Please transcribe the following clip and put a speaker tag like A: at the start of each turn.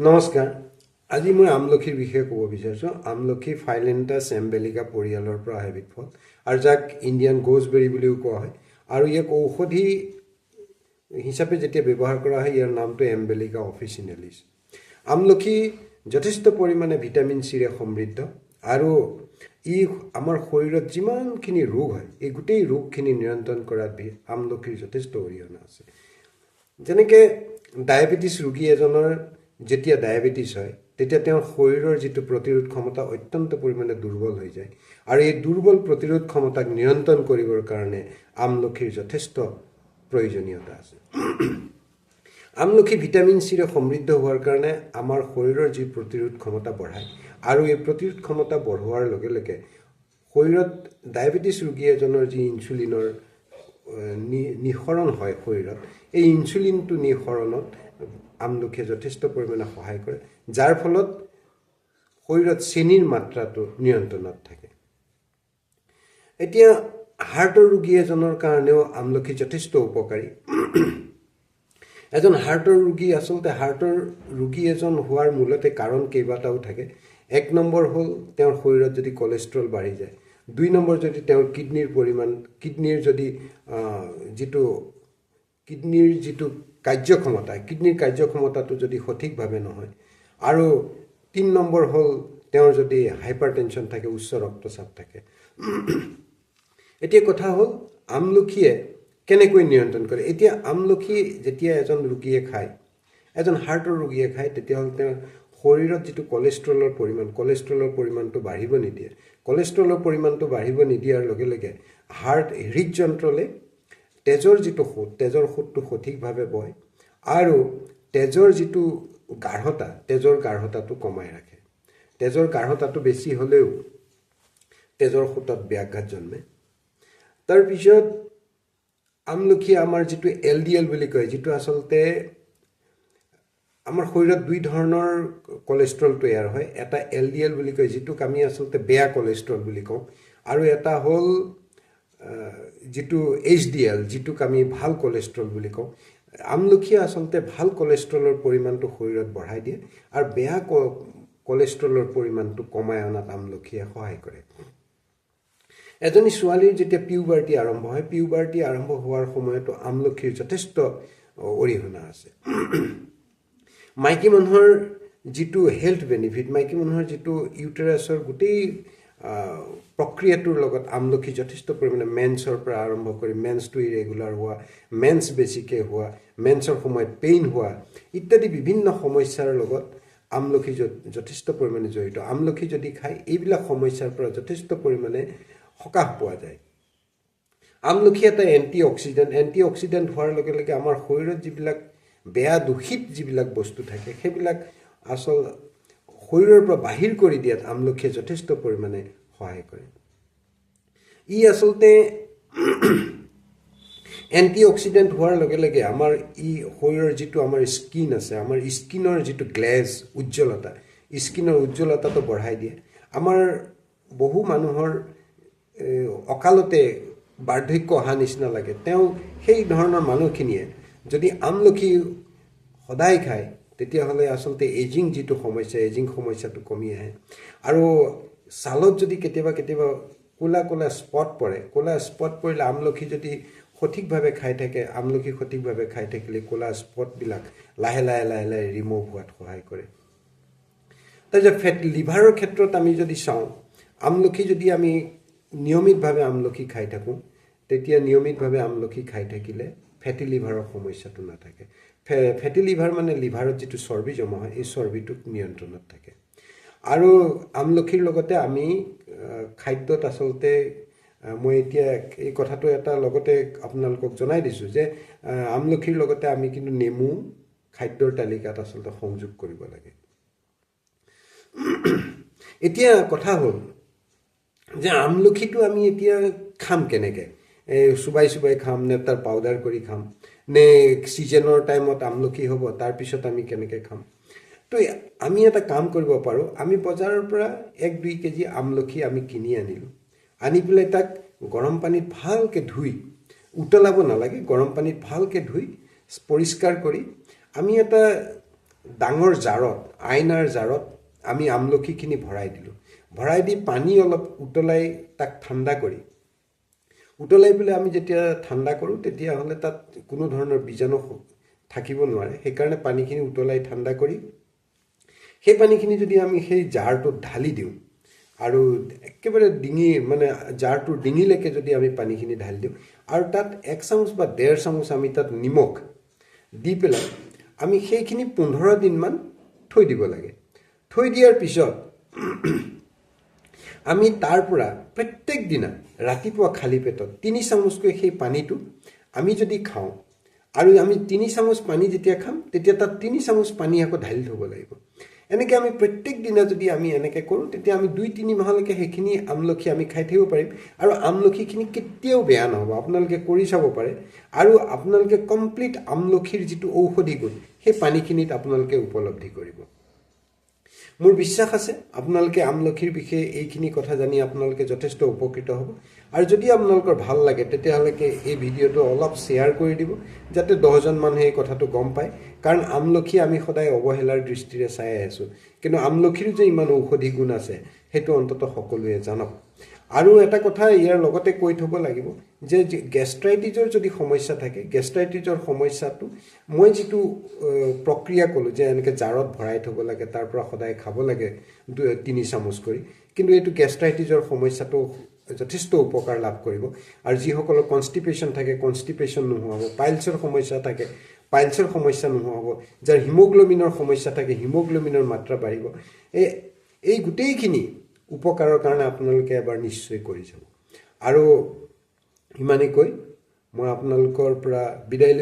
A: নমস্কাৰ। আজি মই আমলখিৰ বিষয়ে ক'ব বিচাৰিছোঁ। আমলখি ফাইলেণ্টাছ এম্বেলিকা পৰিয়ালৰ পৰা এবিধ ফল আৰু যাক ইণ্ডিয়ান গোজবেৰী বুলিও কোৱা হয়। আৰু ইয়াক ঔষধি হিচাপে যেতিয়া ব্যৱহাৰ কৰা হয় ইয়াৰ নামটো এম্বেলিকা অফিচিনেলিছ। আমলখি যথেষ্ট পৰিমাণে ভিটামিন চিৰে সমৃদ্ধ আৰু ই আমাৰ শৰীৰত যিমানখিনি ৰোগ হয় এই গোটেই ৰোগখিনি নিয়ন্ত্ৰণ কৰাত আমলখিৰ যথেষ্ট অৰিহণা আছে। যেনেকৈ ডায়েবেটিছ ৰোগী এজনৰ যেতিয়া ডায়েবেটিছ হয় তেতিয়া তেওঁৰ শৰীৰৰ যিটো প্ৰতিৰোধ ক্ষমতা অত্যন্ত পৰিমাণে দুৰ্বল হৈ যায় আৰু এই দুৰ্বল প্ৰতিৰোধ ক্ষমতাক নিয়ন্ত্ৰণ কৰিবৰ কাৰণে আমলখিৰ যথেষ্ট প্ৰয়োজনীয়তা আছে। আমলখি ভিটামিন চিৰে সমৃদ্ধ হোৱাৰ কাৰণে আমাৰ শৰীৰৰ যি প্ৰতিৰোধ ক্ষমতা বঢ়ায় আৰু এই প্ৰতিৰোধ ক্ষমতা বঢ়োৱাৰ লগে লগে শৰীৰত ডায়েবেটিছ ৰোগী এজনৰ যি ইনচুলিনৰ নিঃসৰণ হয় শৰীৰত, এই ইনচুলিনটো নিঃসৰণত আমলখিয়ে যথেষ্ট পৰিমাণে সহায় কৰে, যাৰ ফলত শৰীৰত চেনিৰ মাত্ৰাটো নিয়ন্ত্ৰণত থাকে। এতিয়া হাৰ্টৰ ৰোগী এজনৰ কাৰণেও আমলখি যথেষ্ট উপকাৰী। এজন হাৰ্টৰ ৰোগী আচলতে হাৰ্টৰ ৰোগী এজন হোৱাৰ মূলতে কাৰণ কেইবাটাও থাকে। এক নম্বৰ হ'ল তেওঁৰ শৰীৰত যদি কলেষ্ট্ৰল বাঢ়ি যায়। 2 নম্বৰ যদি তেওঁৰ কিডনিৰ যিটো কাৰ্যক্ষমতা, কিডনিৰ কাৰ্যক্ষমতাটো যদি সঠিকভাৱে নহয়। আৰু 3 নম্বৰ হ'ল তেওঁৰ যদি হাইপাৰটেনশ্যন থাকে, উচ্চ ৰক্তচাপ থাকে। এতিয়া কথা হ'ল আমলখিয়ে কেনেকৈ নিয়ন্ত্ৰণ কৰে। এতিয়া আমলখি যেতিয়া এজন ৰোগীয়ে খায়, এজন হাৰ্টৰ ৰোগীয়ে খায়, তেতিয়াহ'লে তেওঁৰ শৰীৰত যিটো কলেষ্ট্ৰলৰ পৰিমাণটো বাঢ়িব নিদিয়ে। কলেষ্ট্ৰলৰ পৰিমাণটো বাঢ়িব নিদিয়াৰ লগে লগে হৃদযন্ত্ৰলে তেজৰ যিটো সোঁত, তেজৰ সোঁতটো সঠিকভাৱে বয় আৰু তেজৰ যিটো গাঢ়তা, তেজৰ গাঢ়তাটো কমাই ৰাখে। তেজৰ গাঢ়তাটো বেছি হ'লেও তেজৰ সোঁতত ব্যাঘাত জন্মে। তাৰপিছত আমলখি আমাৰ যিটো LDL বুলি কয়, যিটো আচলতে আমাৰ শৰীৰত 2 ধৰণৰ কলেষ্ট্ৰল তৈয়াৰ হয়। এটা LDL বুলি কয়, যিটোক আমি আচলতে বেয়া কলেষ্ট্ৰল বুলি কওঁ, আৰু এটা হ'ল যিটো HDL, যিটোক আমি ভাল কলেষ্ট্ৰল বুলি কওঁ। আমলখিয়ে আচলতে ভাল কলেষ্ট্ৰলৰ পৰিমাণটো শৰীৰত বঢ়াই দিয়ে আৰু বেয়া কলেষ্ট্ৰলৰ পৰিমাণটো কমাই অনাত আমলখিয়ে সহায় কৰে। এজনী ছোৱালীৰ যেতিয়া পিউবাৰ্টি আৰম্ভ হয়, পিউবাৰ্টি আৰম্ভ হোৱাৰ সময়তো আমলখিৰ যথেষ্ট অৰিহণা আছে। মাইকী মানুহৰ যিটো হেল্থ বেনিফিট, মাইকী মানুহৰ যিটো ইউটেৰাছৰ গোটেই প্ৰক্ৰিয়াটোৰ লগত আমলখি যথেষ্ট পৰিমাণে মেন্সৰ পৰা আৰম্ভ কৰি মেন্সটো ইৰেগুলাৰ হোৱা, মেন্স বেছিকৈ হোৱা, মেন্সৰ সময়ত পেইন হোৱা ইত্যাদি বিভিন্ন সমস্যাৰ লগত আমলখি যথেষ্ট পৰিমাণে জড়িত। আমলখি যদি খায় এইবিলাক সমস্যাৰ পৰা যথেষ্ট পৰিমাণে সকাহ পোৱা যায়। আমলখি এটা এণ্টিঅক্সিডেণ্ট হোৱাৰ লগে লগে আমাৰ শৰীৰত যিবিলাক বেয়া দূষিত যিবিলাক বস্তু থাকে সেইবিলাক শৰীৰৰ পৰা বাহিৰ কৰি দিয়াত আমলখিয়ে যথেষ্ট পৰিমাণে সহায় কৰে। ই আচলতে এণ্টিঅক্সিডেণ্ট হোৱাৰ লগে লগে আমাৰ শৰীৰৰ যিটো আমাৰ স্কিন আছে, আমাৰ স্কিনৰ যিটো গ্লেজ উজ্জ্বলতা, স্কিনৰ উজ্জ্বলতাটো বঢ়াই দিয়ে। আমাৰ বহু মানুহৰ অকালতে বাৰ্ধক্য অহা নিচিনা লাগে। সেই ধৰণৰ মানুহখিনিয়ে যদি আমলখি সদায় খায় তেতিয়াহ'লে আচলতে এজিং যিটো সমস্যা, এজিং সমস্যাটো কমি আহে। আৰু ছালত যদি কেতিয়াবা ক'লা স্পট পৰে, ক'লা স্পট পৰিলে আমলখি যদি সঠিকভাৱে খাই থাকে, আমলখি সঠিকভাৱে খাই থাকিলে ক'লা স্পটবিলাক লাহে লাহে ৰিমুভ হোৱাত সহায় কৰে। তাৰপিছত লিভাৰৰ ক্ষেত্ৰত আমি যদি চাওঁ, আমলখি যদি আমি নিয়মিতভাৱে আমলখি খাই থাকোঁ, তেতিয়া নিয়মিতভাৱে আমলখি খাই থাকিলে ফেটি লিভাৰৰ সমস্যাটো নাথাকে। ফেটি লিভাৰ মানে লিভাৰত যিটো চৰ্বি জমা হয়, এই চৰ্বিটো নিয়ন্ত্ৰণত থাকে। আৰু আমলখিৰ লগতে আমি খাদ্যত আচলতে মই এতিয়া এই কথাটো এটা লগতে আপোনালোকক জনাই দিছোঁ যে আমলখিৰ লগতে আমি কিন্তু নেমু খাদ্যৰ তালিকাত আচলতে সংযোগ কৰিব লাগে। এতিয়া কথা হ'ল যে আমলখিটো আমি এতিয়া খাম কেনেকৈ? চুবাই খাম নে তাৰ পাউডাৰ কৰি খাম, নে ছিজনৰ টাইমত আমলখি হ'ব তাৰপিছত আমি কেনেকৈ খাম? তো আমি এটা কাম কৰিব পাৰোঁ। আমি বজাৰৰ পৰা 1-2 কেজি আমলখি আমি কিনি আনিলোঁ, আনি পেলাই তাক গৰম পানীত ভালকৈ ধুই, উতলাব নালাগে, গৰম পানীত ভালকৈ ধুই পৰিষ্কাৰ কৰি আমি এটা ডাঙৰ জাৰত আইনাৰ জাৰত আমি আমলখিখিনি ভৰাই দিলোঁ ভৰাই দি পানী অলপ উতলাই তাক ঠাণ্ডা কৰি উতলাই পেলাই আমি যেতিয়া ঠাণ্ডা কৰোঁ তেতিয়াহ'লে তাত কোনো ধৰণৰ বীজাণু থাকিব নোৱাৰে সেইকাৰণে পানীখিনি উতলাই ঠাণ্ডা কৰি সেই পানীখিনি যদি আমি সেই জাৰটোত ঢালি দিওঁ আৰু একেবাৰে ডিঙি মানে জাৰটোৰ ডিঙিলৈকে যদি আমি পানীখিনি ঢালি দিওঁ আৰু তাত 1 চামুচ বা 1.5 চামুচ আমি তাত নিমখ দি পেলাই আমি সেইখিনি 15 দিনমান থৈ দিব লাগে থৈ দিয়াৰ পিছত আমি তাৰ পৰা প্ৰত্যেক দিনা ৰাতিপুৱা খালী পেটত 3 চামুচকৈ সেই পানীটো আমি যদি খাওঁ আৰু আমি 3 চামুচ পানী যেতিয়া খাম তেতিয়া তাত 3 চামুচ পানী আকৌ ঢালি থ'ব লাগিব এনেকৈ আমি প্ৰত্যেক দিনা যদি আমি এনেকৈ কৰোঁ তেতিয়া আমি 2-3 মাহলৈকে সেইখিনি আমলখি আমি খাই থাকিব পাৰিম আৰু আমলখিখিনি কেতিয়াও বেয়া নহ'ব আপোনালোকে কৰি চাব পাৰে আৰু আপোনালোকে কমপ্লিট আমলখিৰ যিটো ঔষধি গুণ সেই পানীখিনিত আপোনালোকে উপলব্ধি কৰিব মোৰ বিশ্বাস আছে আপোনালোকে আমলখিৰ বিষয়ে এইখিনি কথা জানি আপোনালোকে যথেষ্ট উপকৃত হ'ব আৰু যদি আপোনালোকৰ ভাল লাগে তেতিয়াহ'লে এই ভিডিঅ'টো অলপ শ্বেয়াৰ কৰি দিব যাতে 10জন মানুহে এই কথাটো গম পায় কাৰণ আমলখি আমি সদায় অৱহেলাৰ দৃষ্টিৰে চাই আছোঁ কিন্তু আমলখিৰ যে ইমান ঔষধি গুণ আছে সেইটো অন্তত সকলোৱে জানক আৰু এটা কথা ইয়াৰ লগতে কৈ থব লাগিব যে গেষ্ট্ৰাইটিছৰ যদি সমস্যা থাকে গেষ্ট্ৰাইটিছৰ সমস্যাটো মই যেটো প্ৰক্ৰিয়া কলো যে এনেকৈ জাৰত ভৰাই থব লাগে তাৰ পৰা সদায় খাব লাগে 3 চামুচ কৰি কিন্তু এইটো গেষ্ট্ৰাইটিছৰ সমস্যাটো যথেষ্ট উপকাৰ লাভ কৰিব আৰু যিসকলৰ কনষ্টিপেশ্যন থাকে কনষ্টিপেশ্যন নোহোৱা হ'ব পাইলছৰ সমস্যা থাকে পাইলছৰ সমস্যা নোহোৱা হ'ব যাৰ হিমোগ্লোবিনৰ সমস্যা থাকে হিমোগ্লোবিনৰ মাত্ৰা বাঢ়িব এই গোটেইখিনি উপকাৰৰ কাৰণে আপোনালোকে এবাৰ নিশ্চয় কৰি যাব আৰু ইমানেকৈ মই আপোনালোকৰ পৰা বিদায়